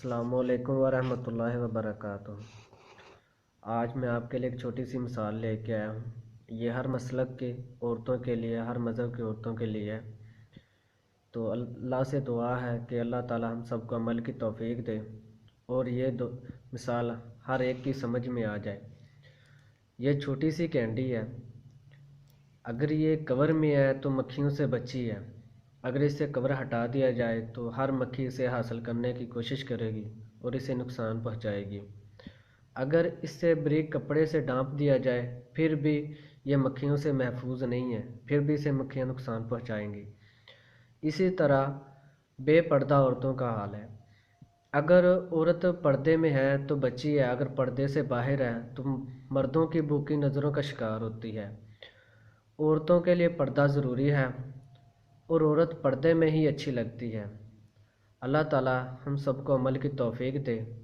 السلام علیکم ورحمۃ اللہ وبرکاتہ۔ آج میں آپ کے لیے ایک چھوٹی سی مثال لے کے آیا ہوں۔ یہ ہر مسلک کی عورتوں کے لیے، ہر مذہب کی عورتوں کے لیے ہے۔ تو اللہ سے دعا ہے کہ اللہ تعالی ہم سب کو عمل کی توفیق دے اور یہ مثال ہر ایک کی سمجھ میں آ جائے۔ یہ چھوٹی سی کینڈی ہے، اگر یہ کور میں ہے تو مکھیوں سے بچی ہے۔ اگر اس سے کور ہٹا دیا جائے تو ہر مکھی اسے حاصل کرنے کی کوشش کرے گی اور اسے نقصان پہنچائے گی۔ اگر اس سے بریک کپڑے سے ڈھانپ دیا جائے پھر بھی یہ مکھیوں سے محفوظ نہیں ہے، پھر بھی اسے مکھیاں نقصان پہنچائیں گی۔ اسی طرح بے پردہ عورتوں کا حال ہے۔ اگر عورت پردے میں ہے تو بچی ہے، اگر پردے سے باہر ہے تو مردوں کی بھوکی نظروں کا شکار ہوتی ہے۔ عورتوں کے لیے پردہ ضروری ہے اور عورت پردے میں ہی اچھی لگتی ہے۔ اللہ تعالی ہم سب کو عمل کی توفیق دے۔